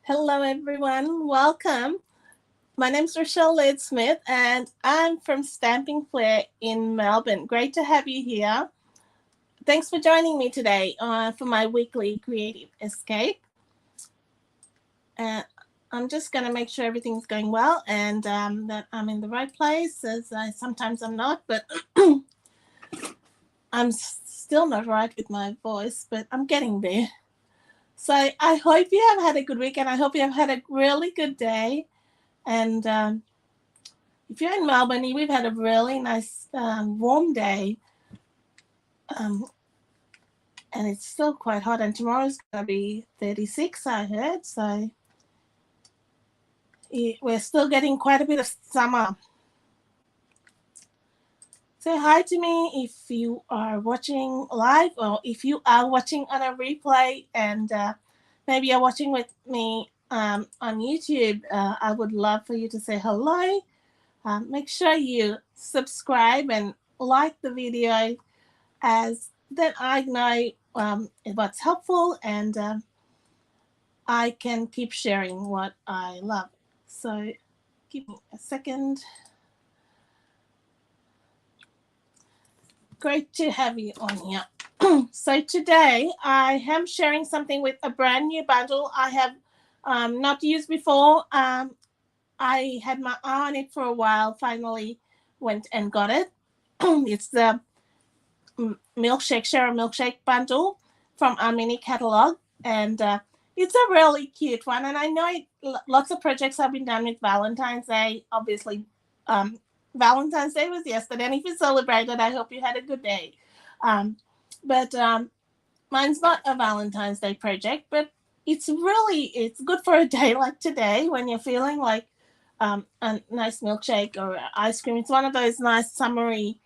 Hello, everyone. Welcome. My name's Rochelle Laird Smith, and I'm from Stamping Flair in Melbourne. Great to have you here. Thanks for joining me today for my weekly creative escape. Uh, I'm just going to make sure everything's going well and that I'm in the right place, as sometimes I'm not, but I'm still not right with my voice, but I'm getting there. So I hope you have had a good week, and I hope you have had a really good day. And if you're in Melbourne, we've had a really nice warm day, um, and it's still quite hot. And tomorrow's going to be 36, I heard. So we're still getting quite a bit of summer. Say hi to me if you are watching live, or if you are watching on a replay, and maybe you're watching with me on YouTube. I would love for you to say hello. Make sure you subscribe and like the video, as then I know what's helpful, and I can keep sharing what I love. So give me a second. Great to have you on here. So today I am sharing something with a brand new bundle I have not used before. I had my eye on it for a while, finally went and got it. It's the Share a Milkshake bundle from our mini catalog, and it's a really cute one. And I know lots of projects have been done with Valentine's Day. Obviously, Valentine's Day was yesterday, and if you celebrated, I hope you had a good day. But mine's not a Valentine's Day project, but it's good for a day like today when you're feeling like a nice milkshake or ice cream. It's one of those nice summery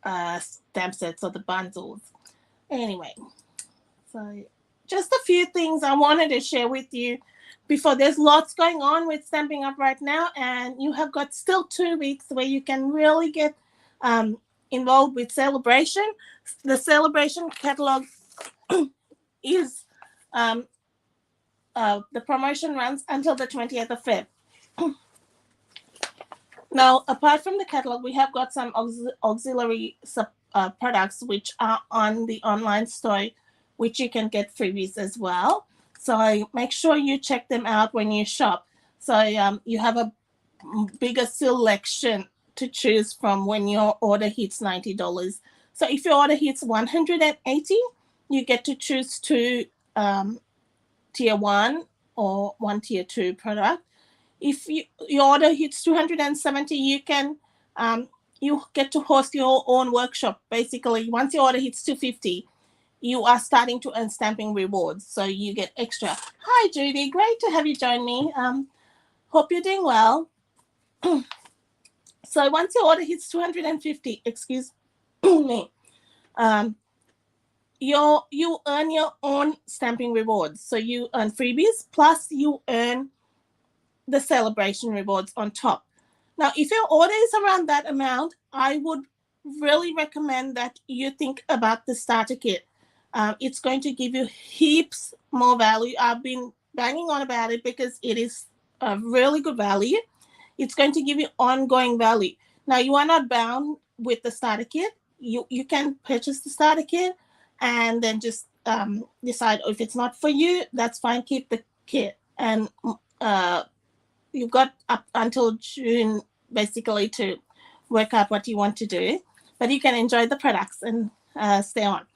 stamp sets or the bundles. Anyway, so just a few things I wanted to share with you before. There's lots going on with Stamping Up right now, and you have got still 2 weeks where you can really get involved with Sale-A-Bration. The Sale-A-Bration catalog is the promotion runs until the 20th of Feb. Now, apart from the catalog, we have got some auxiliary products which are on the online store, which you can get freebies as well. So make sure you check them out when you shop. So you have a bigger selection to choose from when your order hits $90. So if your order hits $180, you get to choose 2 tier 1 or 1 tier 2 product. If your order hits 270, you can you get to host your own workshop. Basically, once your order hits 250, you are starting to earn stamping rewards, so you get extra. Hi, Judy. Great to have you join me. Hope you're doing well. So once your order hits 250, excuse me, you earn your own stamping rewards. So you earn freebies, plus you earn the Sale-A-Bration rewards on top. Now, if your order is around that amount, I would really recommend that you think about the starter kit. It's going to give you heaps more value. I've been banging on about it because it is a really good value. It's going to give you ongoing value. Now, you are not bound with the starter kit. You can purchase the starter kit and then just decide if it's not for you, that's fine, keep the kit. And you've got up until June basically to work out what you want to do, but you can enjoy the products and stay on,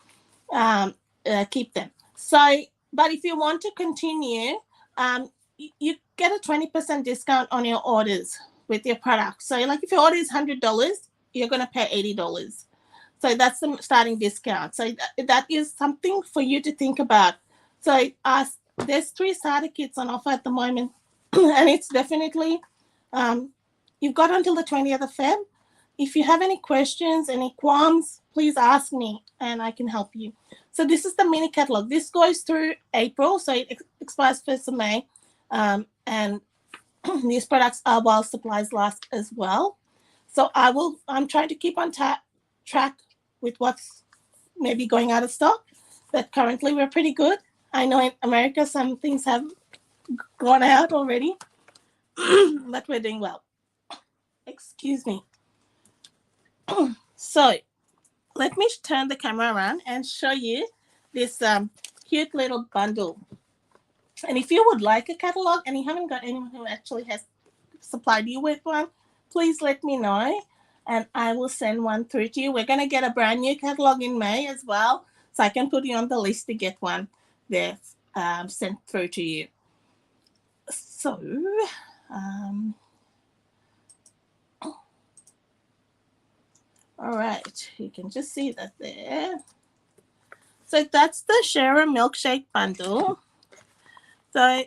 keep them. So, but if you want to continue, you get a 20% discount on your orders with your product. So like if your order is $100, you're going to pay $80. So that's the starting discount. So that is something for you to think about. So there's 3 starter kits on offer at the moment. And it's definitely, you've got until the 20th of Feb. If you have any questions, any qualms, please ask me and I can help you. So this is the mini catalog. This goes through April, so it expires 1st of May. And these products are while supplies last as well. So I'm trying to keep on track with what's maybe going out of stock, but currently we're pretty good. I know in America some things have gone out already, but we're doing well. Excuse me. So let me turn the camera around and show you this cute little bundle. And if you would like a catalog and you haven't got anyone who actually has supplied you with one, please let me know and I will send one through to you. We're going to get a brand new catalog in May as well, so I can put you on the list to get one there sent through to you. So, all right, you can just see that there. So that's the Share a Milkshake bundle. So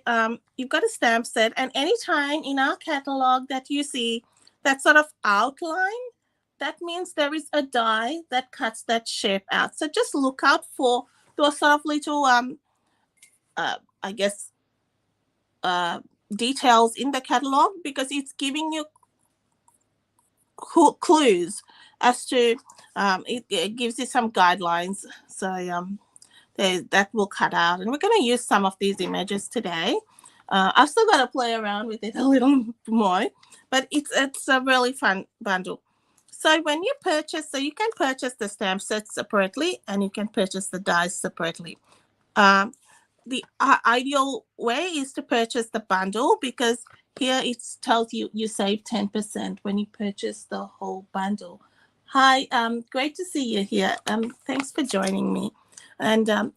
you've got a stamp set, and anytime in our catalog that you see that sort of outline, that means there is a die that cuts that shape out. So just look out for those sort of little, I guess, details in the catalog, because it's giving you clues as to, it gives you some guidelines. So that will cut out, and we're going to use some of these images today. I've still got to play around with it a little more, but it's a really fun bundle. So when you purchase, so you can purchase the stamp set separately and you can purchase the dies separately. The ideal way is to purchase the bundle, because here it tells you you save 10% when you purchase the whole bundle. Hi, great to see you here. Thanks for joining me. And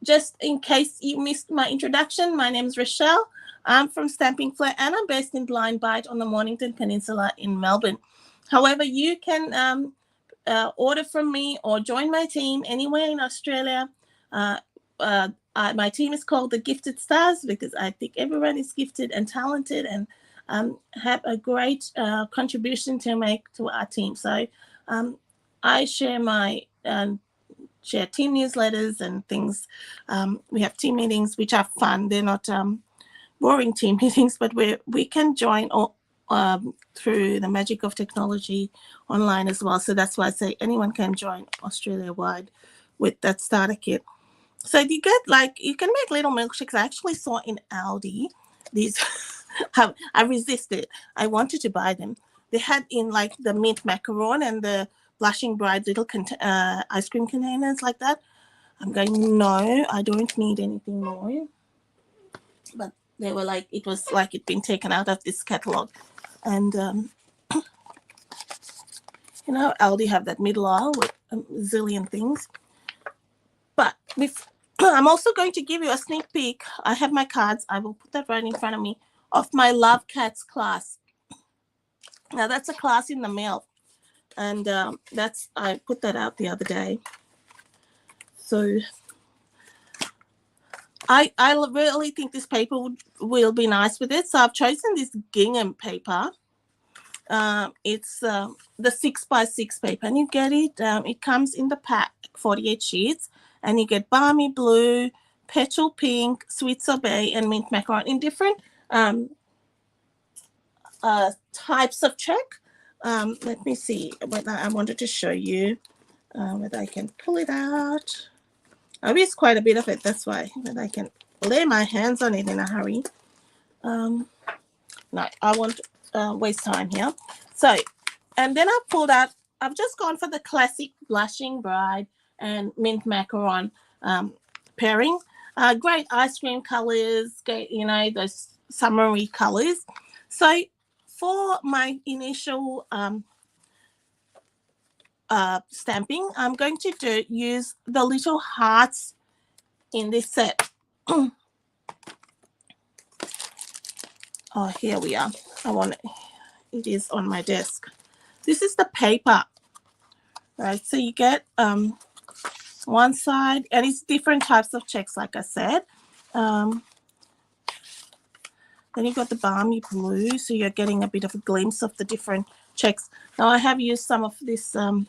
just in case you missed my introduction, my name is Rochelle. I'm from Stamping Flair and I'm based in Blind Bite on the Mornington Peninsula in Melbourne. However, you can order from me or join my team anywhere in Australia. My team is called the Gifted Stars, because I think everyone is gifted and talented and have a great contribution to make to our team. So I share my share team newsletters and things. We have team meetings which are fun. They're not boring team meetings, but we can join through the magic of technology online as well. So that's why I say anyone can join Australia-wide with that starter kit. So you can make little milkshakes. I actually saw in Aldi these. I resisted. I wanted to buy them. They had in like the mint macaron and the blushing bride little ice cream containers like that. I'm going, no, I don't need anything more. But they were like, it was like it'd been taken out of this catalog. And Aldi have that middle aisle with a zillion things. But I'm also going to give you a sneak peek. I have my cards. I will put that right in front of me, of my Love Cats class. Now that's a class in the mail, and I put that out the other day. So I really think this paper will be nice with it. So I've chosen this gingham paper. It's the 6x6 paper, and you get it. It comes in the pack, 48 sheets. And you get balmy blue, petal pink, sweet sorbet, and mint macaron in different types of check. Let me see whether I wanted to show you whether I can pull it out. I used quite a bit of it, that's why, that I can lay my hands on it in a hurry. No, I won't waste time here. So, and then I pulled out, I've just gone for the classic blushing bride and mint macaron pairing. Great ice cream colors, great, those summery colors. So for my initial stamping, I'm going to use the little hearts in this set. Oh, here we are. It is on my desk. This is the paper, right? So you get one side, and it's different types of checks, like I said. Then you've got the balmy blue, so you're getting a bit of a glimpse of the different checks. Now I have used some of this for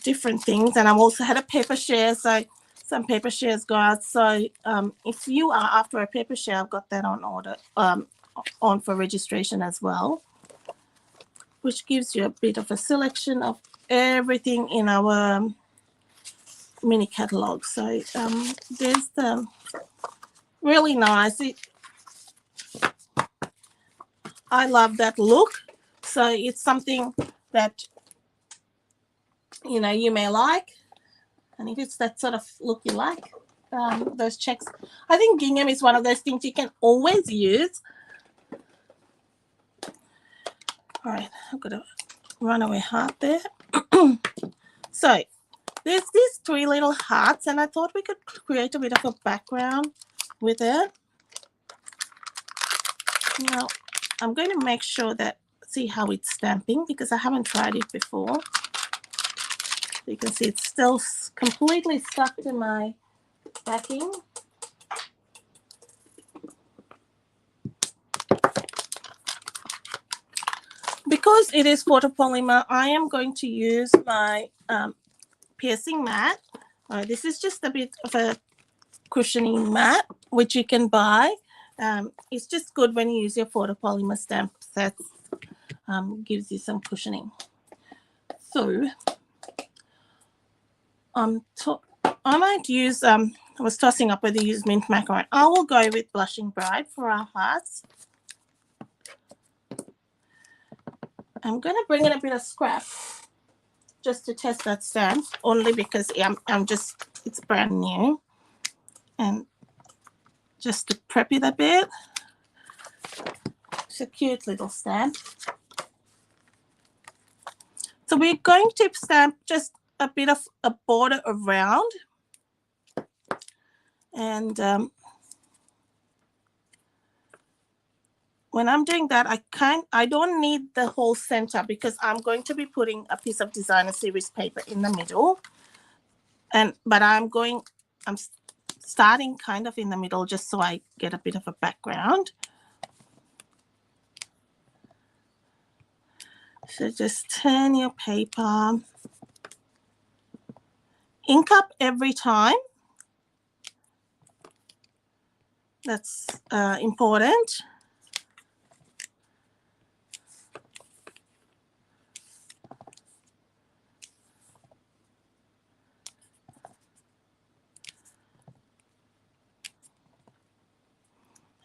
different things, and I've also had a paper share, so some paper shares go out. So if you are after a paper share, I've got that on order, on for registration as well, which gives you a bit of a selection of everything in our mini catalogue. So there's the really nice. I love that look. So it's something that you may like, and if it's that sort of look you like, those checks. I think gingham is one of those things you can always use. All right, I've got a runaway heart there. So there's these 3 little hearts, and I thought we could create a bit of a background with it. Now, I'm going to make sure that, see how it's stamping, because I haven't tried it before. You can see it's still completely stuck to my backing. Because it is photopolymer, I am going to use my piercing mat. This is just a bit of a cushioning mat, which you can buy. It's just good when you use your photopolymer stamp sets. Gives you some cushioning. So I might use, I was tossing up whether to use mint macaron. I will go with Blushing Bride for our hearts. I'm going to bring in a bit of scrap just to test that stamp, only because it's brand new. And just to prep it a bit. It's a cute little stamp. So we're going to stamp just a bit of a border around. And when I'm doing that, I don't need the whole center, because I'm going to be putting a piece of designer series paper in the middle. But I'm starting kind of in the middle just so I get a bit of a background. So just turn your paper. Ink up every time. That's important.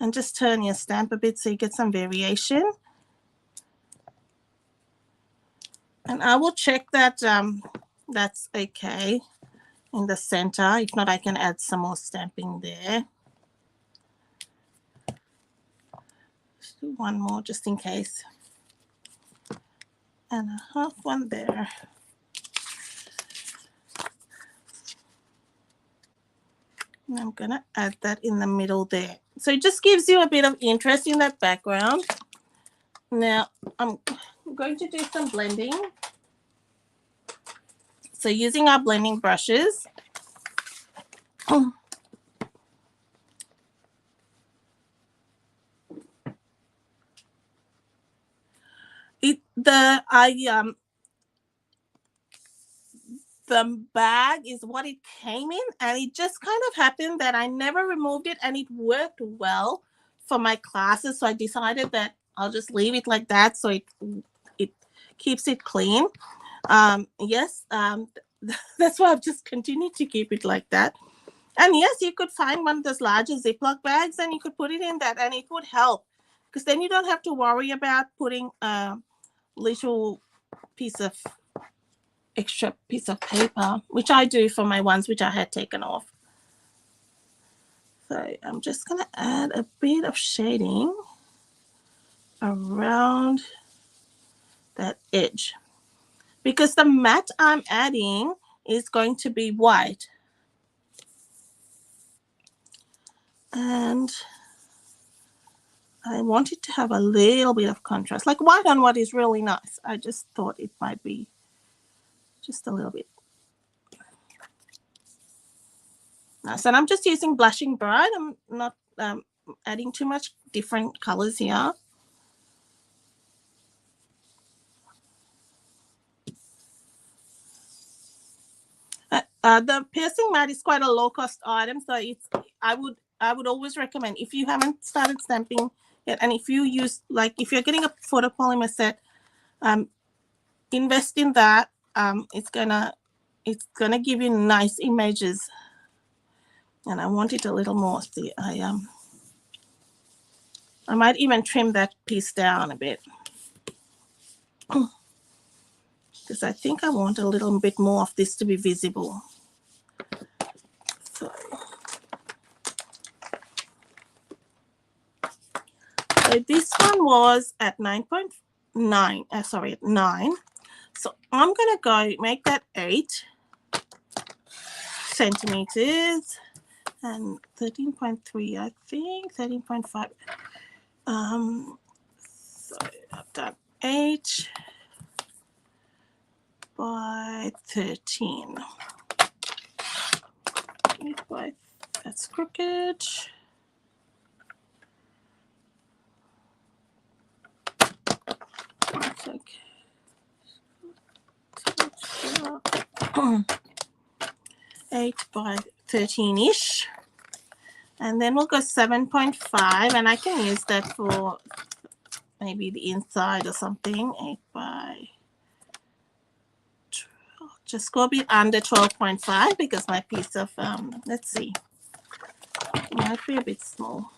And just turn your stamp a bit so you get some variation. And I will check that that's okay in the center. If not, I can add some more stamping there. Let's do one more just in case. And a half one there. And I'm going to add that in the middle there. So it just gives you a bit of interest in that background. Now, I'm going to do some blending. So using our blending brushes. The bag is what it came in, and it just kind of happened that I never removed it, and it worked well for my classes. So I decided that I'll just leave it like that, so it keeps it clean. Yes, that's why I've just continued to keep it like that. And yes, you could find one of those larger Ziploc bags, and you could put it in that, and it would help, because then you don't have to worry about putting a little extra piece of paper, which I do for my ones which I had taken off. So I'm just going to add a bit of shading around that edge, because the matte I'm adding is going to be white. And I want it to have a little bit of contrast. Like white on white is really nice. I just thought it might be just a little bit. Nice. And I'm just using Blushing Bride. I'm not adding too much different colors here. The piercing mat is quite a low-cost item, so I would always recommend, if you haven't started stamping yet, and if you if you're getting a photopolymer set, invest in that. It's gonna it's gonna give you nice images. And I want it a little more. See, I might even trim that piece down a bit because I think I want a little bit more of this to be visible. So this one was at 9.9, sorry, at 9. So I'm going to go make that 8 centimeters and 13.3, I think, 13.5. So I've done 8 by 13. 8 by, that's crooked. Okay. 8 by 13-ish. And then we'll go 7.5, and I can use that for maybe the inside or something. 8 by 12. Just go a bit under 12.5 because my piece of, let's see, might be a bit small.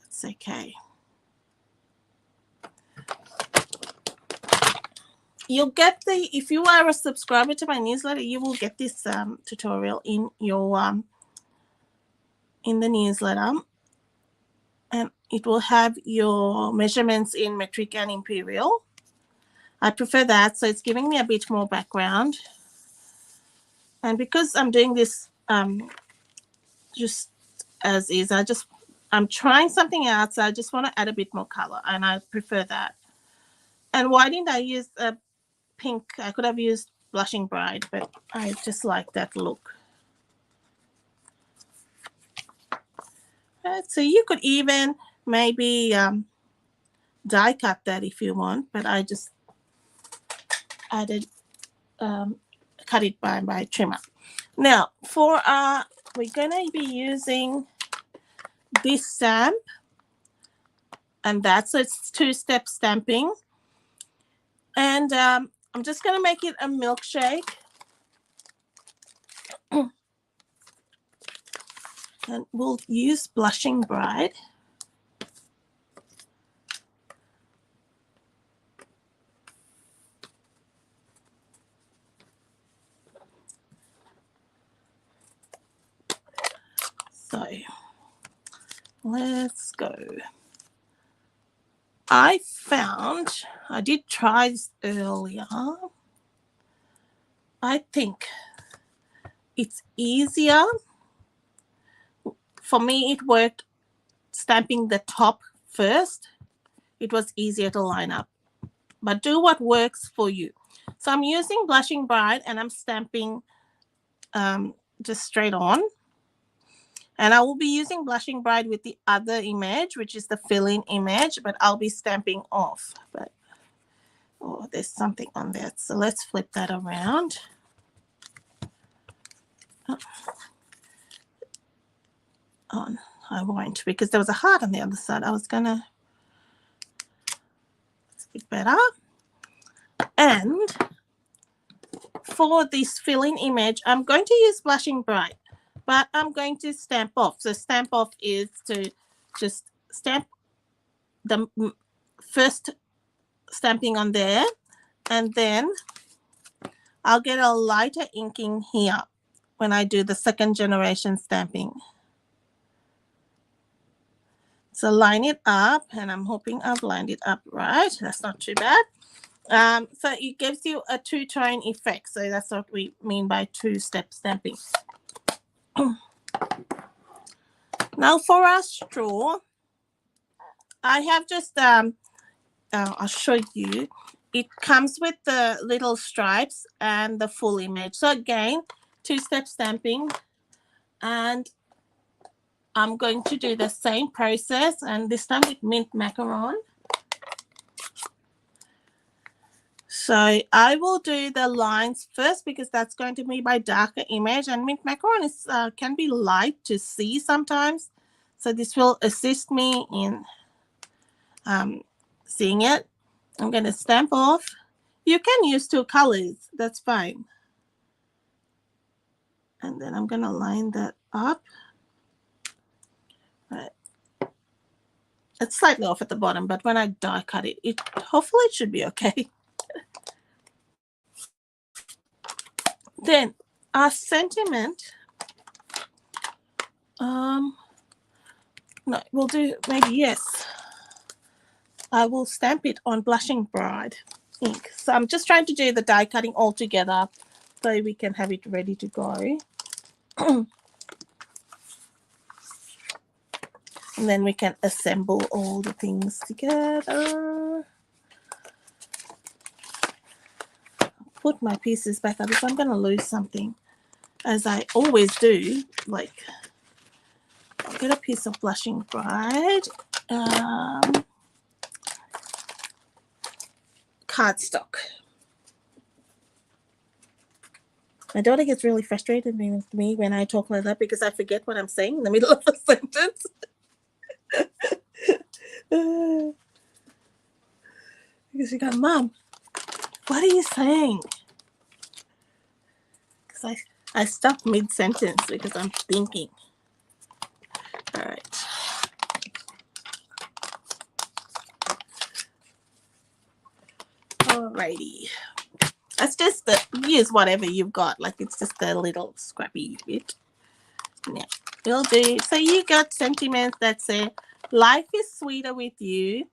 That's okay. You'll get the, if you are a subscriber to my newsletter, you will get this tutorial in your in the newsletter, and it will have your measurements in metric and imperial. I prefer that, so it's giving me a bit more background. And because I'm doing this just as is, I'm trying something out, so I just want to add a bit more color, and I prefer that. And why didn't I use a pink? I could have used Blushing Bride, but I just like that look. Right, so you could even maybe die cut that if you want, but I just added cut it by trimmer. Now for we're gonna be using this stamp, and that's, so it's 2-step stamping, and I'm just gonna make it a milkshake. And we'll use Blushing Bride. So let's go. I did try this earlier. I think it's easier. For me, it worked stamping the top first. It was easier to line up. But do what works for you. So I'm using Blushing Bride, and I'm stamping just straight on. And I will be using Blushing Bride with the other image, which is the fill-in image, but I'll be stamping off. But oh, there's something on there. So let's flip that around. Oh, I won't, because there was a heart on the other side. I was gonna, it's a bit better. And for this fill-in image, I'm going to use Blushing Bride, but I'm going to stamp off. So stamp off is to just stamp the first stamping on there, and then I'll get a lighter inking here when I do the second generation stamping. So line it up, and I'm hoping I've lined it up right. That's not too bad. So it gives you a 2-tone effect. So that's what we mean by 2-step stamping. Now for our straw, I have just, I'll show you. It comes with the little stripes and the full image. So again, 2-step stamping, and I'm going to do the same process, and this time with mint macaron. So I will do the lines first because that's going to be my darker image, and mint macaron is can be light to see sometimes. So this will assist me in seeing it. I'm going to stamp off. You can use 2 colors. That's fine. And then I'm going to line that up. Right. It's slightly off at the bottom, but when I die cut it, hopefully it should be okay. Then our sentiment, no, we'll do maybe yes. I will stamp it on Blushing Bride ink. So I'm just trying to do the die cutting all together so we can have it ready to go. And then we can assemble all the things together. Put my pieces back up because I'm going to lose something, as I always do. Like, I'll get a piece of Blushing Bride. Cardstock. My daughter gets really frustrated with me when I talk like that because I forget what I'm saying in the middle of a sentence. Because she goes, Mom, what are you saying? Because I stop mid-sentence because I'm thinking. All right. Alrighty. That's just use whatever you've got. Like, it's just a little scrappy bit. Yeah, will do. So you got sentiments that say, life is sweeter with you.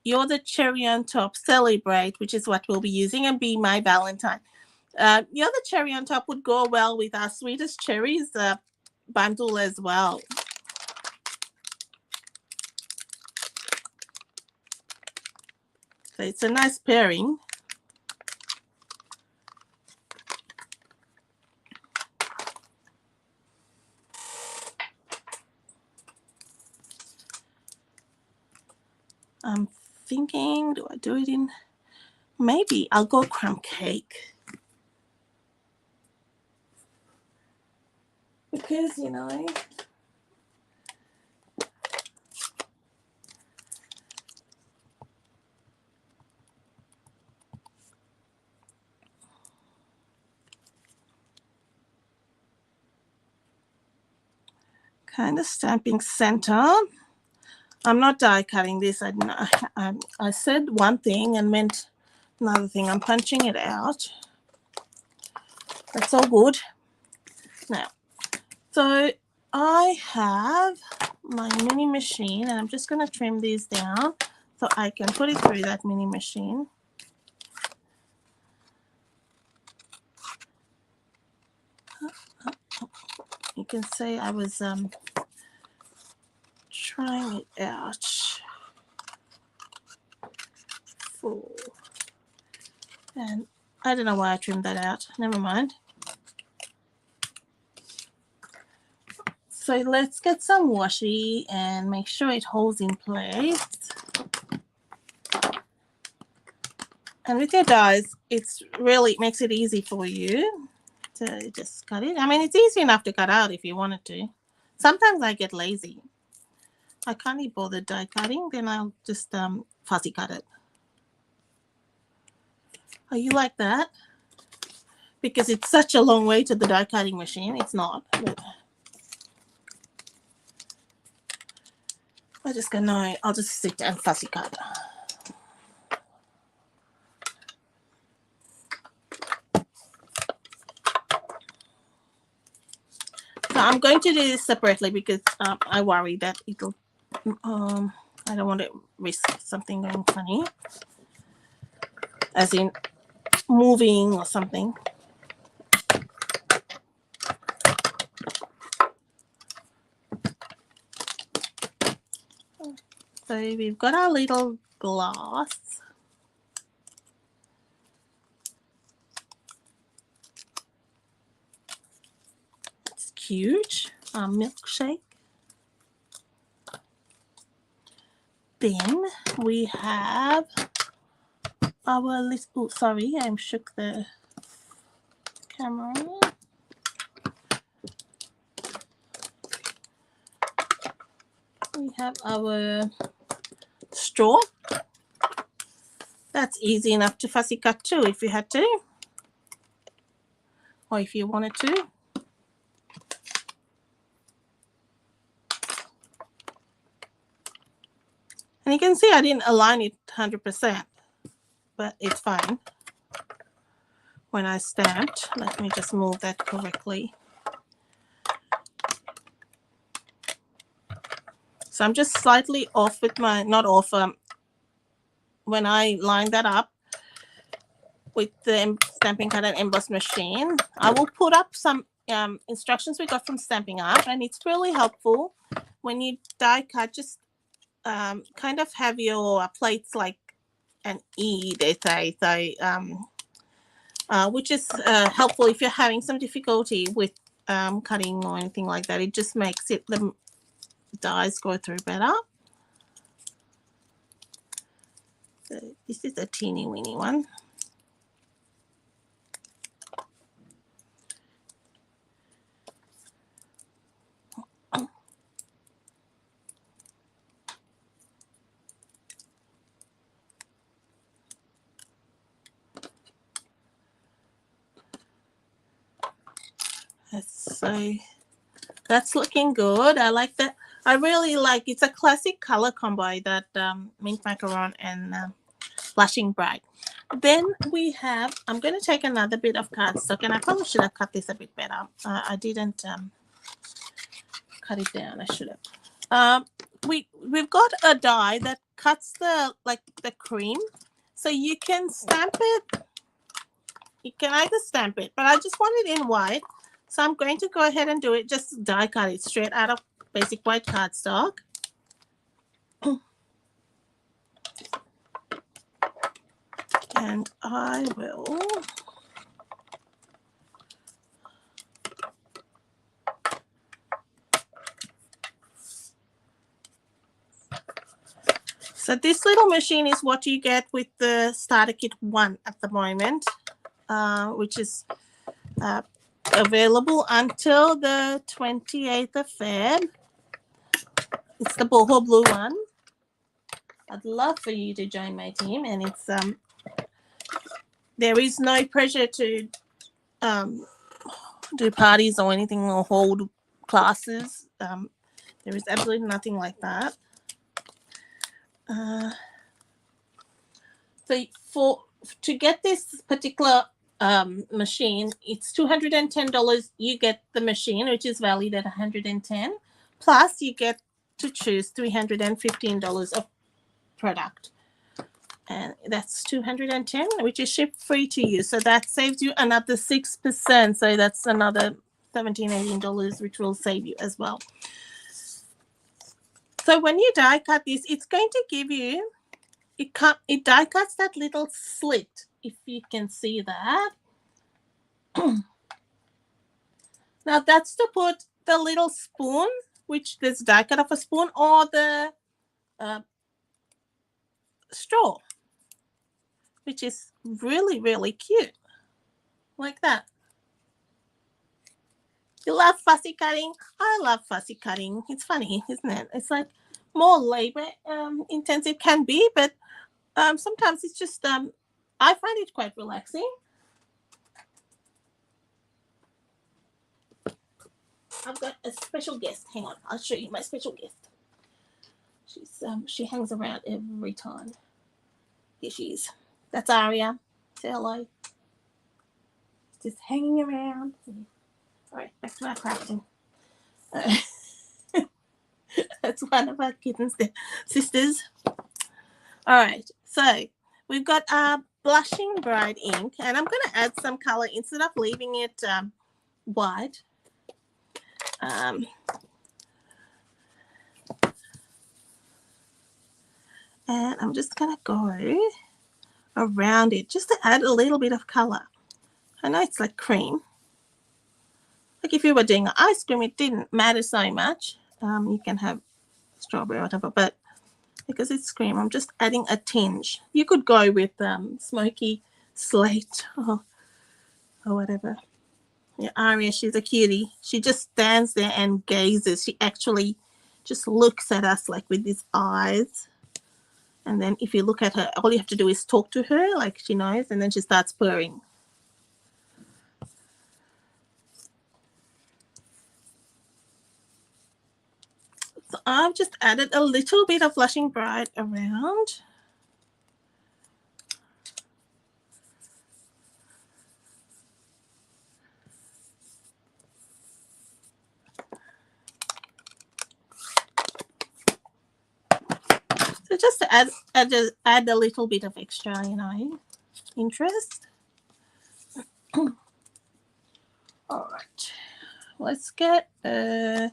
You're the cherry on top. Celebrate, which is what we'll be using, and be my Valentine. You're the cherry on top would go well with our Sweetest Cherries bundle as well. So it's a nice pairing. I'm thinking, do I do it in? Maybe I'll go crumb cake. Because, you know, kind of stamping center. I'm not die cutting this. I said one thing and meant another thing. I'm punching it out. That's all good. Now, so I have my mini machine, and I'm just going to trim these down so I can put it through that mini machine. You can see I was trying it out. And I don't know why I trimmed that out. Never mind. So let's get some washi and make sure it holds in place. And with your dies, it's really makes it easy for you to just cut it. I mean, it's easy enough to cut out if you wanted to. Sometimes I get lazy. I can't be bothered die cutting, then I'll just fussy cut it. Are you like that? Because it's such a long way to the die cutting machine. It's not. But I just go, no, I'll just sit and fussy cut. So I'm going to do this separately because I worry that it'll, I don't want to risk something going funny, as in moving or something. So we've got our little glass. It's cute. Our milkshake. Then we have our little, oh, sorry, I shook the camera. We have our straw. That's easy enough to fussy cut too if you had to, or if you wanted to. And you can see I didn't align it 100%, but it's fine. When I stamped, let me just move that correctly. So I'm just slightly off with my, not off, when I line that up with the Stampin' Cut and Emboss machine, I will put up some instructions we got from Stampin' Up, and it's really helpful when you die cut. Just kind of have your plates like an E, they say, so which is helpful if you're having some difficulty with cutting or anything like that. It just makes it, the dies go through better. So this is a teeny weeny one. So that's looking good. I like that. I really like, it's a classic color combo, that mint macaron and blushing bright. Then we have, I'm going to take another bit of cardstock, and I probably should have cut this a bit better. I didn't cut it down. I should have. We've got a die that cuts the cream, so you can stamp it. You can either stamp it, but I just want it in white. So I'm going to go ahead and do it, just die cut it straight out of basic white cardstock. And I will so this little machine is what you get with the starter kit 1 at the moment, which is available until the 28th of Feb. It's the boho blue one. I'd love for you to join my team, and it's there is no pressure to do parties or anything or hold classes. There is absolutely nothing like that. So to get this particular machine, it's $210. You get the machine, which is valued at $110, plus you get to choose $315 of product, and that's $210, which is ship free to you. So that saves you another 6%. So that's another $17-18, which will save you as well. So when you die cut this, it's going to give you, it die cuts that little slit, if you can see that. Now that's to put the little spoon, which there's die cut of a spoon, or the straw, which is really, really cute, like that. You love fussy cutting? I love fussy cutting. It's funny, isn't it? It's like more labor intensive can be, but sometimes it's just I find it quite relaxing. I've got a special guest. Hang on, I'll show you my special guest. She hangs around every time. Here she is. That's Aria. Say hello. Just hanging around. All right, back to our crafting. That's one of our kittens there, sisters. All right, so we've got our blushing bright ink, and I'm going to add some color instead of leaving it white. And I'm just going to go around it just to add a little bit of color. I know it's like cream. Like if you were doing ice cream, it didn't matter so much. You can have strawberry or whatever, but because it's cream, I'm just adding a tinge. You could go with smoky slate or whatever. Yeah, Aria, she's a cutie. She just stands there and gazes. She actually just looks at us like with these eyes. And then if you look at her, all you have to do is talk to her like she knows, and then she starts purring. So I've just added a little bit of Blushing Bright around. So just to add a little bit of extra, you know, interest. All right, let's get a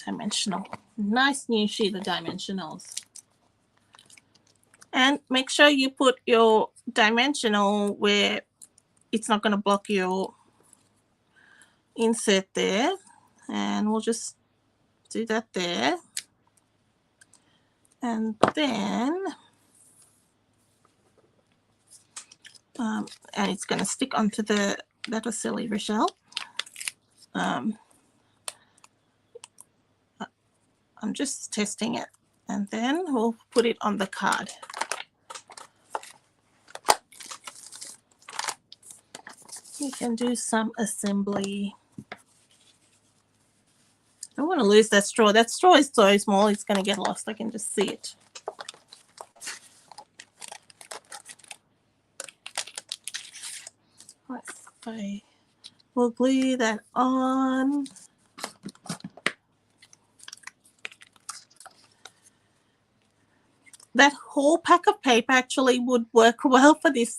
dimensional. Nice new sheet of dimensionals. And make sure you put your dimensional where it's not going to block your insert there. And we'll just do that there. And then, and it's going to stick onto the that Sale-A-Bration. I'm just testing it, and then we'll put it on the card. You can do some assembly. I don't want to lose that straw. That straw is so small, it's going to get lost. I can just see it. Let's see. We'll glue that on. That whole pack of paper actually would work well for this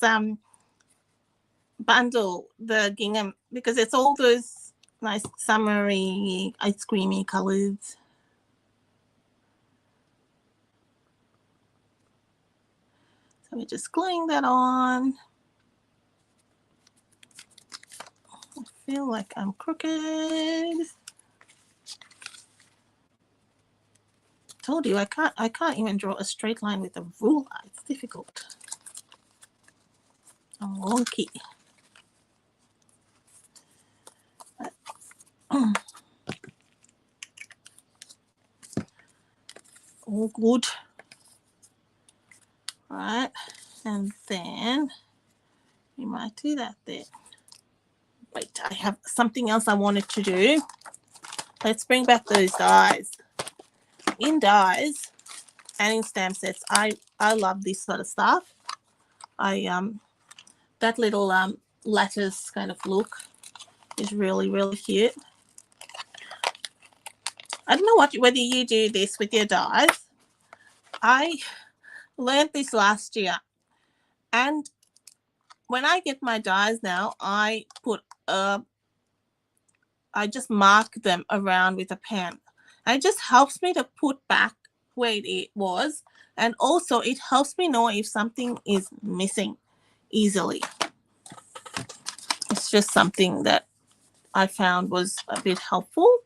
bundle, the gingham, because it's all those nice summery, ice creamy colors. So we're just gluing that on. I feel like I'm crooked. Told you I can't even draw a straight line with a ruler. It's difficult. I'm wonky. All good. All right, and then you might do that there. Wait, I have something else I wanted to do. Let's bring back those dies. In dies and in stamp sets, I love this sort of stuff. That little lattice kind of look is really, really cute. I don't know whether you do this with your dies. I learned this last year, and when I get my dies now, I just mark them around with a pen. And it just helps me to put back where it was, and also it helps me know if something is missing easily. It's just something that I found was a bit helpful.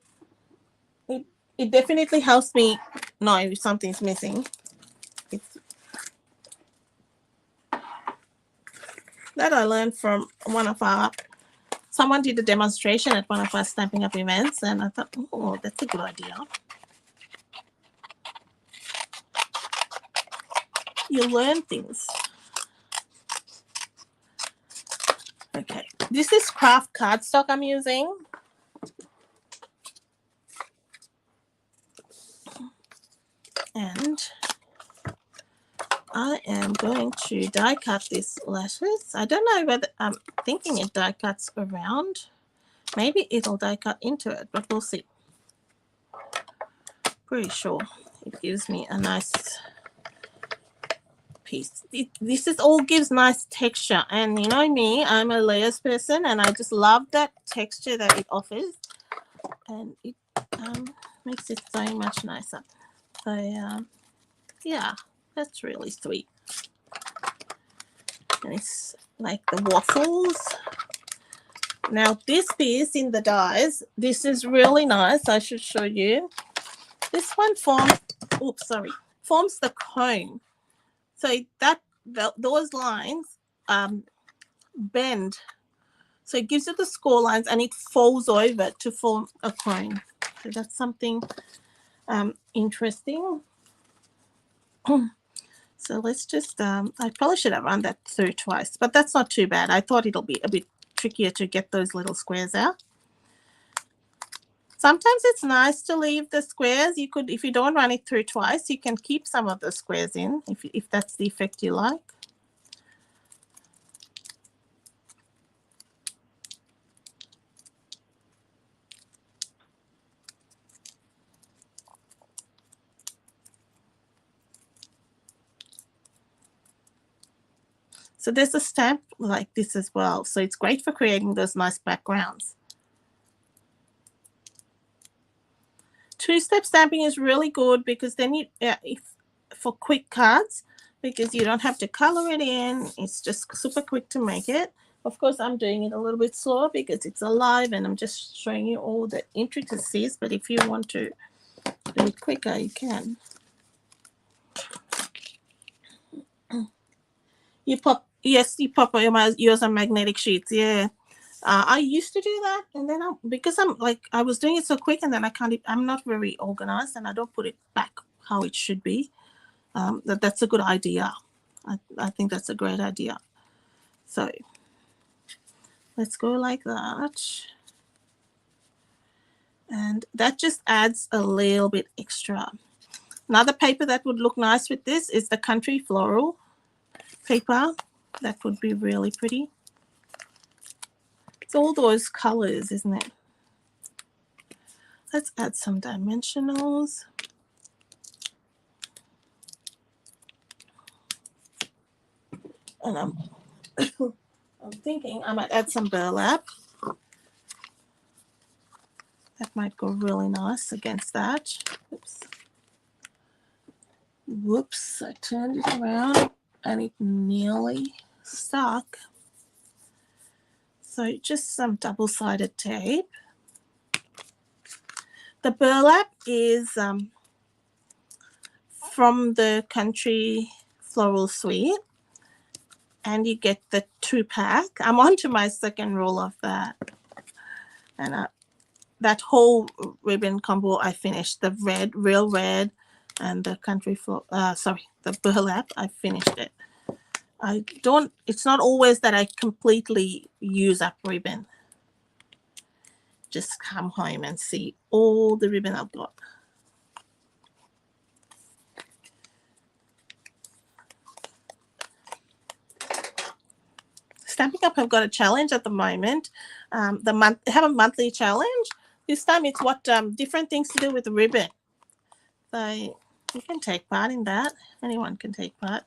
It definitely helps me know if something's missing. That I learned from someone did a demonstration at one of our Stampin' Up events, and I thought, oh, that's a good idea. You learn things. Okay, this is craft cardstock I'm using. And I am going to die cut this lattice. I don't know whether I'm thinking it die cuts around. Maybe it'll die cut into it, but we'll see. Pretty sure it gives me a nice piece. This is all gives nice texture, and you know me, I'm a layers person, and I just love that texture that it offers, and it makes it so much nicer. So yeah, that's really sweet. And it's like the waffles. Now this piece in the dies, this is really nice. I should show you. This one forms the cone. So those lines bend. So it gives you the score lines, and it folds over to form a cone. So that's something interesting. So let's just, I probably should have run that through twice, but that's not too bad. I thought it'll be a bit trickier to get those little squares out. Sometimes it's nice to leave the squares. You could, if you don't run it through twice, you can keep some of the squares in if that's the effect you like. So there's a stamp like this as well. So it's great for creating those nice backgrounds. Two-step stamping is really good because then you, for quick cards, because you don't have to color it in. It's just super quick to make it. Of course, I'm doing it a little bit slower because it's alive and I'm just showing you all the intricacies. But if you want to do it quicker, you can. You pop, yes, you pop yours on magnetic sheets. Yeah. I used to do that, and then because I was doing it so quick, and then I'm not very organized, and I don't put it back how it should be. That's a good idea. I think that's a great idea. So let's go like that, and that just adds a little bit extra. Another paper that would look nice with this is the Country Floral paper. That would be really pretty. It's all those colors, isn't it? Let's add some dimensionals. And I'm thinking I might add some burlap. That might go really nice against that. Oops. Whoops, I turned it around and it nearly stuck. So just some double-sided tape. The burlap is from the Country Floral Suite, and you get the 2-pack. I'm on to my second roll of that. And that whole ribbon combo I finished. The red, real red, and the the burlap, I finished it. It's not always that I completely use up ribbon. Just come home and see all the ribbon I've got. Stampin' Up have got a challenge at the moment. They have a monthly challenge. This time it's what different things to do with the ribbon. So you can take part in that. Anyone can take part.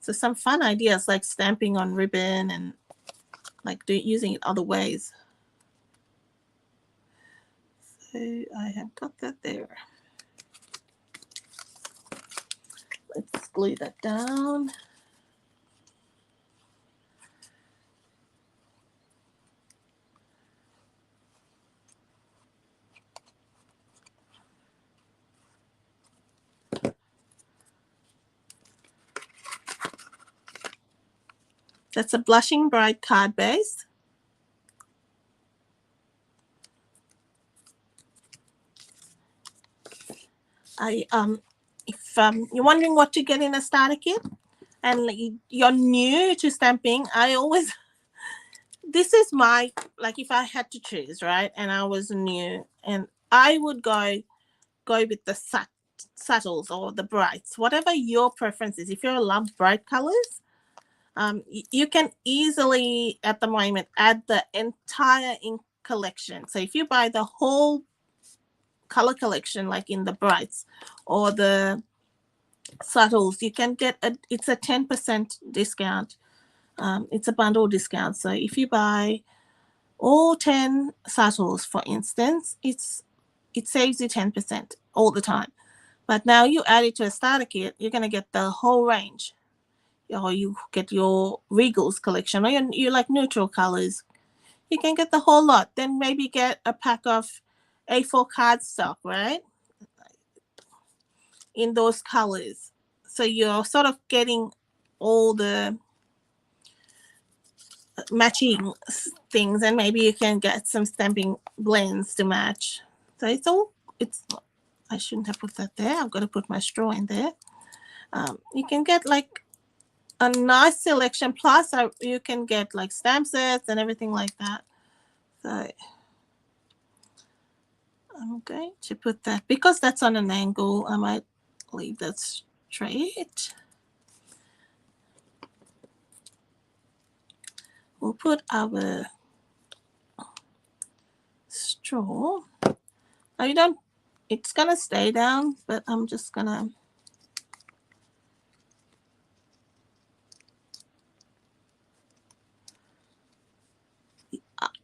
So some fun ideas like stamping on ribbon and like using it other ways. So I have got that there. Let's glue that down. That's a Blushing Bride card base. If you're wondering what to get in a starter kit and you're new to stamping, this is my, like if I had to choose, right, and I was new, and I would go with the subtles or the brights, whatever your preference is. If you love bright colors, you can easily at the moment add the entire ink collection. So if you buy the whole color collection, like in the brights or the subtles, you can get it's a 10% discount. It's a bundle discount. So if you buy all 10 subtles, for instance, it saves you 10% all the time. But now you add it to a starter kit, you're going to get the whole range. Or you get your Regals collection, or you like neutral colors, you can get the whole lot. Then maybe get a pack of A4 cardstock, right, in those colors. So you're sort of getting all the matching things, and maybe you can get some stamping blends to match. So I shouldn't have put that there. I've got to put my straw in there. You can get like a nice selection. Plus, you can get like stamp sets and everything like that. So I'm going to put that, because that's on an angle, I might leave that straight. We'll put our straw. Now you don't, it's gonna stay down, but I'm just gonna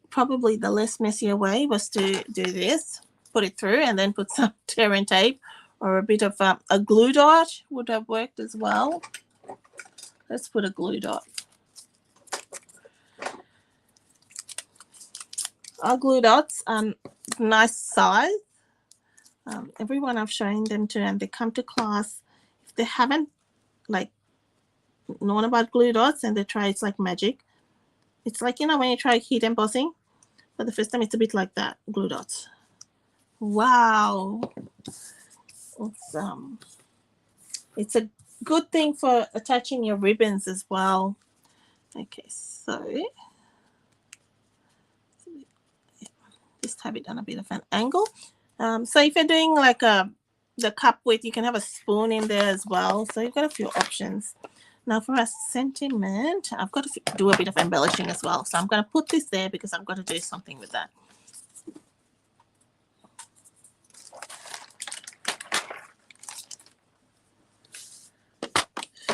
probably the less messier way was to do this, put it through, and then put some tear and tape, or a bit of a glue dot would have worked as well. Let's put a glue dot. Our glue dots are nice size. Everyone I've shown them to, and they come to class, if they haven't like known about glue dots and they try, it's like magic. It's like, you know, when you try heat embossing, for the first time, it's a bit like that, glue dots. Wow. It's a good thing for attaching your ribbons as well. Okay, so just have it on a bit of an angle. So if you're doing like the cup width, you can have a spoon in there as well. So you've got a few options. Now for a sentiment, I've got to do a bit of embellishing as well. So I'm going to put this there because I'm going to do something with that.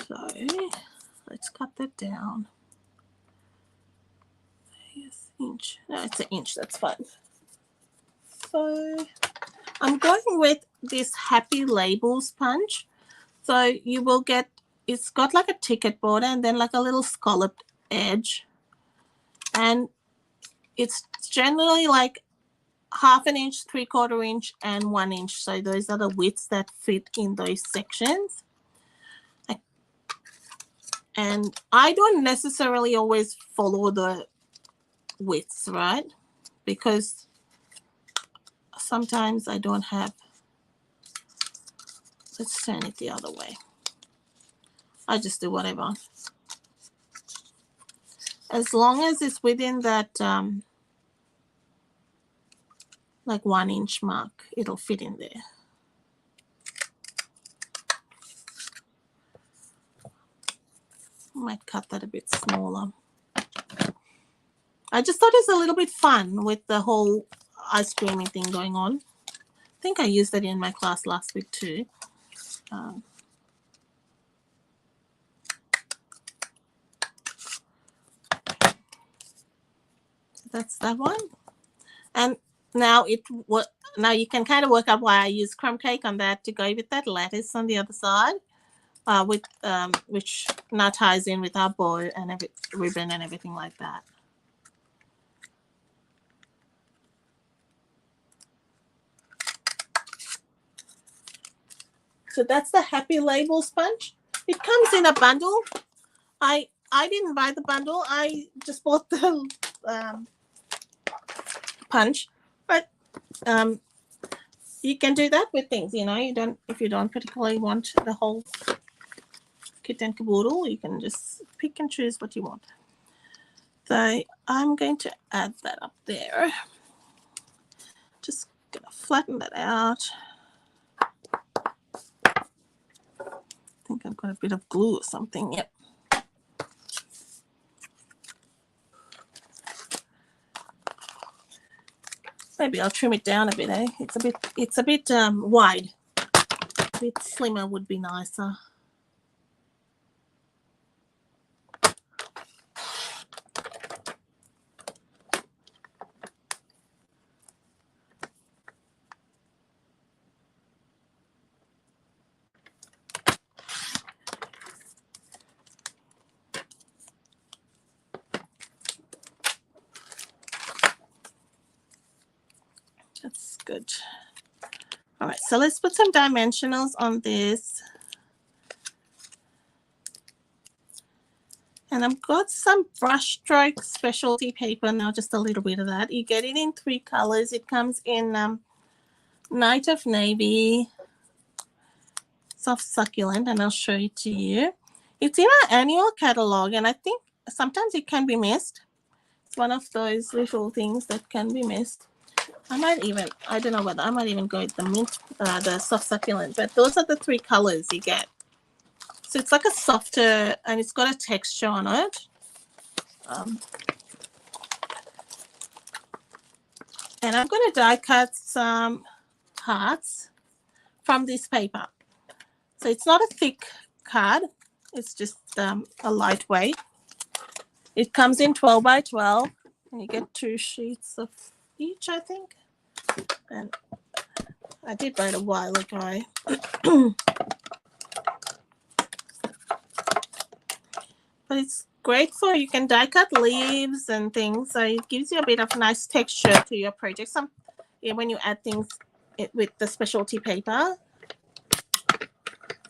So let's cut that down. Yes, inch. No, it's an inch. That's fine. So I'm going with this Happy Label sponge. So you will get, it's got like a ticket border and then like a little scalloped edge. And it's generally like 1/2 inch, 3/4 inch, and 1 inch. So those are the widths that fit in those sections. And I don't necessarily always follow the widths, right? Because sometimes I don't have, let's turn it the other way. I just do whatever. As long as it's within that like 1 inch mark, it'll fit in there. Might cut that a bit smaller. I just thought it's a little bit fun with the whole ice creaming thing going on. I think I used it in my class last week too. That's that one. And now now you can kind of work out why I use crumb cake on that to go with that lattice on the other side, with which now ties in with our bow and ribbon and everything like that. So that's the Happy Label sponge. It comes in a bundle. I didn't buy the bundle. I just bought the punch, but you can do that with things, you know. If you don't particularly want the whole kit and caboodle, you can just pick and choose what you want. So I'm going to add that up there. Just gonna flatten that out. I think I've got a bit of glue or something. Yep. Maybe I'll trim it down a bit, eh? It's a bit wide. A bit slimmer would be nicer. That's good. All right, so let's put some dimensionals on this. And I've got some brush stroke specialty paper now, just a little bit of that. You get it in 3 colors. It comes in Night of Navy, soft succulent, and I'll show it to you. It's in our annual catalog, and I think sometimes it can be missed. It's one of those little things that can be missed. I don't know whether I might even go with the mint, the soft succulent, but those are the 3 colors you get. So it's like a softer, and it's got a texture on it. And I'm going to die cut some hearts from this paper. So it's not a thick card. It's just a lightweight. It comes in 12 by 12, and you get 2 sheets of each, I think. And I did buy it a while ago. But it's great for, you can die cut leaves and things. So it gives you a bit of nice texture to your project. When you add things with the specialty paper.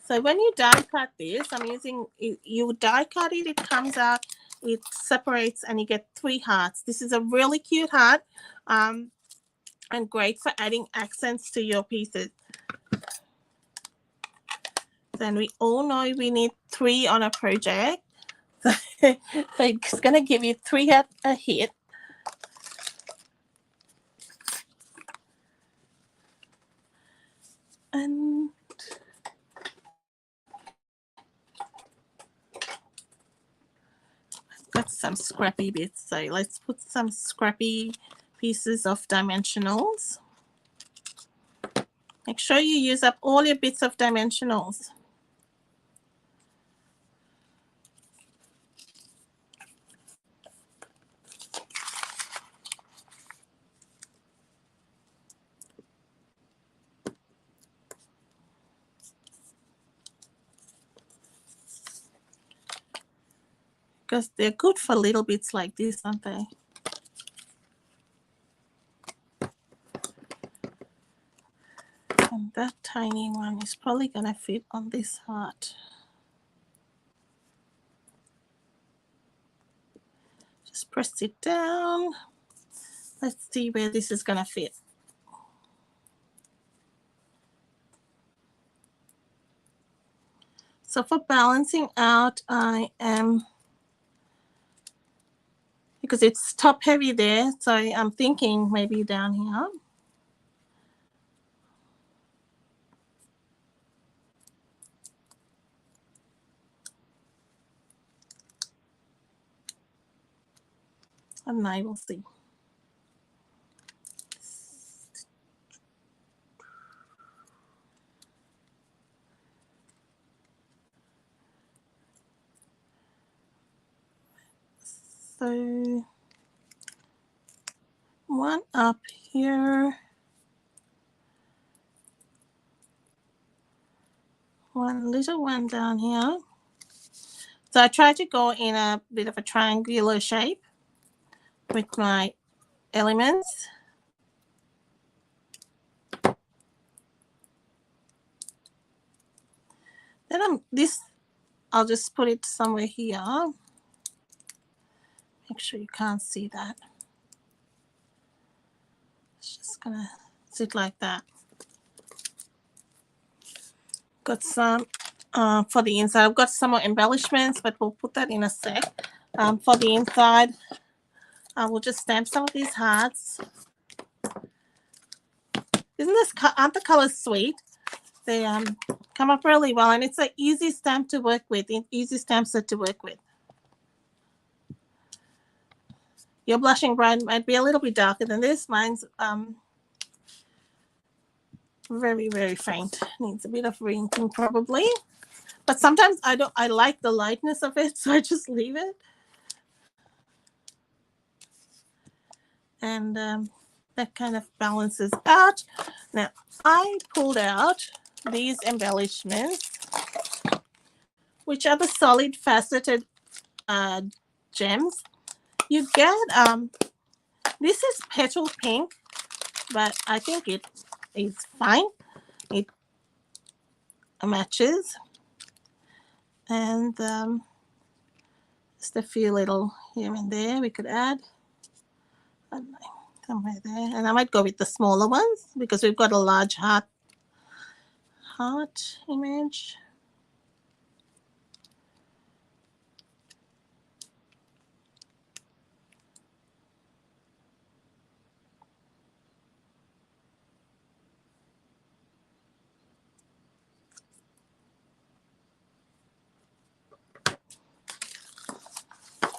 So when you die cut this, I'm using, you die cut it, it comes out, it separates, and you get 3 hearts. This is a really cute heart, and great for adding accents to your pieces. Then we all know we need 3 on a project. So it's going to give you 3 at a hit. And I've got some scrappy bits, so let's put some scrappy pieces of dimensionals. Make sure you use up all your bits of dimensionals. Because they're good for little bits like this, aren't they? And that tiny one is probably going to fit on this heart. Just press it down. Let's see where this is going to fit. So for balancing out, I am, because it's top heavy there, so I'm thinking maybe down here. And I will see. So one up here, one little one down here. So I try to go in a bit of a triangular shape with my elements. Then I'll just put it somewhere here. Make sure you can't see that. It's just gonna sit like that. Got some for the inside. I've got some more embellishments, but we'll put that in a sec. For the inside, I will just stamp some of these hearts. Aren't the colors sweet? They come up really well, and it's an easy stamp to work with. Easy stamp set to work with. Your blushing bride might be a little bit darker than this. Mine's very, very faint. Needs a bit of re-inking probably. But sometimes I like the lightness of it, so I just leave it. And that kind of balances out. Now, I pulled out these embellishments, which are the solid faceted gems. You get, this is petal pink, but I think it is fine. It matches. And just a few little here and there we could add. I don't know, somewhere there. And I might go with the smaller ones because we've got a large heart heart image.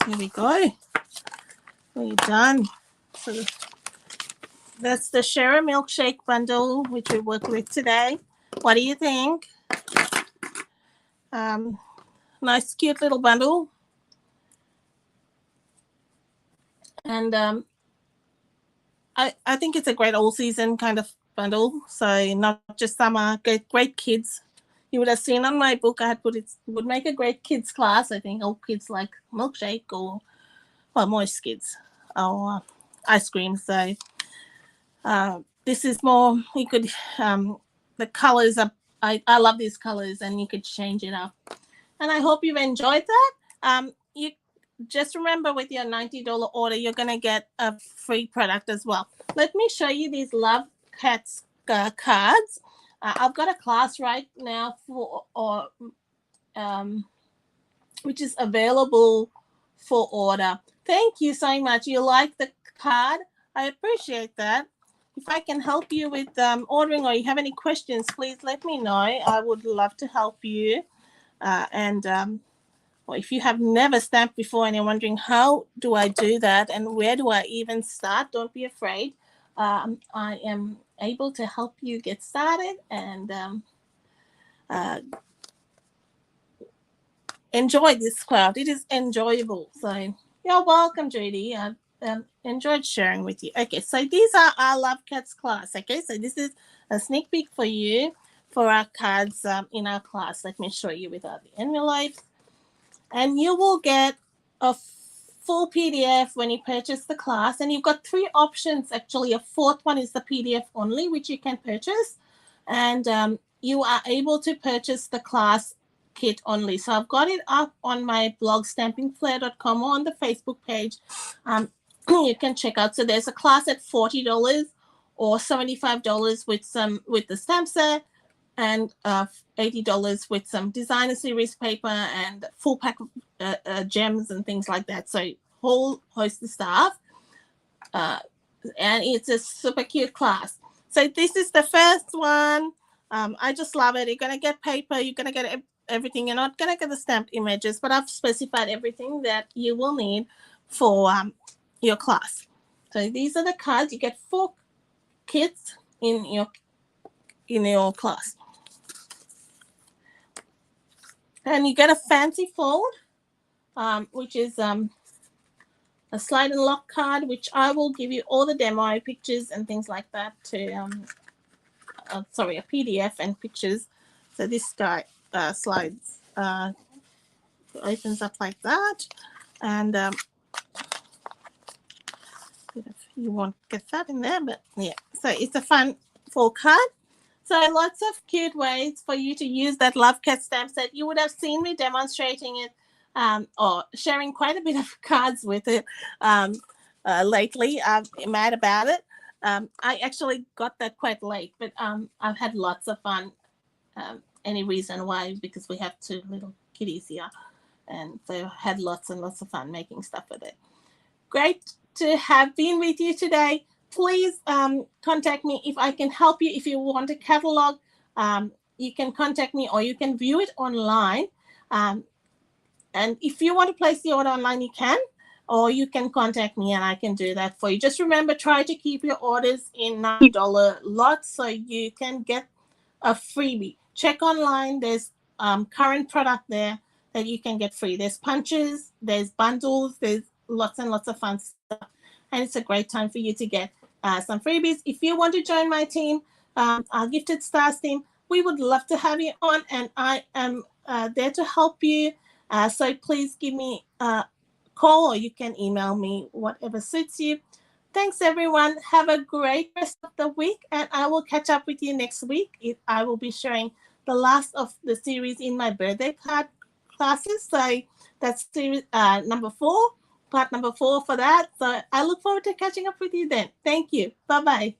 Here we go. We're done. So that's the Share a Milkshake bundle, which we work with today. What do you think? Nice, cute little bundle. And I think it's a great all-season kind of bundle. So not just summer, great kids. You would have seen on my book I had put it would make a great kids class. I think all kids like milkshake or, well, most kids, or ice cream. So this is more, you could, the colors are, I love these colors, and you could change it up. And I hope you've enjoyed that. You just remember, with your $90 order, you're going to get a free product as well. Let me show you these Love Cats cards. I've got a class right now for, which is available for order. Thank you so much. You like the card? I appreciate that. If I can help you with ordering, or you have any questions, please let me know. I would love to help you. Or if you have never stamped before and you're wondering, how do I do that and where do I even start, don't be afraid. I am able to help you get started and enjoy this craft. It is enjoyable. So you're welcome, Judy. I've enjoyed sharing with you. Okay, so these are our Love Cats class. Okay, so this is a sneak peek for you for our cards in our class. Let me show you without the envelopes. And you will get a full PDF when you purchase the class. And you've got 3 options, actually. A 4th one is the PDF only, which you can purchase. And you are able to purchase the class kit only. So I've got it up on my blog, stampingflair.com, or on the Facebook page. You can check out. So there's a class at $40 or $75 with the stamp set, and $80 with some designer series paper and full pack of gems and things like that. So whole host of stuff. And it's a super cute class. So this is the first one. I just love it. You're going to get paper. You're going to get everything. You're not going to get the stamped images, but I've specified everything that you will need for your class. So these are the cards. You get 4 kits in your class. And you get a fancy fold, which is a slide and lock card, which I will give you all the demo pictures and things like that to, a PDF and pictures. So this guy slides, opens up like that. And you won't get that in there, but yeah. So it's a fun fold card. So lots of cute ways for you to use that Love Cat stamp set. You would have seen me demonstrating it or sharing quite a bit of cards with it lately. I'm mad about it. I actually got that quite late, but I've had lots of fun. Any reason why? Because we have 2 little kitties here. And so I had lots and lots of fun making stuff with it. Great to have been with you today. Please contact me if I can help you. If you want a catalog, you can contact me, or you can view it online. And if you want to place the order online, you can, or you can contact me and I can do that for you. Just remember, try to keep your orders in $90 lots so you can get a freebie. Check online. There's current product there that you can get free. There's punches, there's bundles, there's lots and lots of fun stuff. And it's a great time for you to get some freebies. If you want to join my team, our Gifted Stars team, we would love to have you on, and I am there to help you. So please give me a call, or you can email me, whatever suits you. Thanks, everyone. Have a great rest of the week, and I will catch up with you next week. I will be sharing the last of the series in my birthday card classes. So that's series number 4. Part number 4 for that. So I look forward to catching up with you then. Thank you. Bye-bye.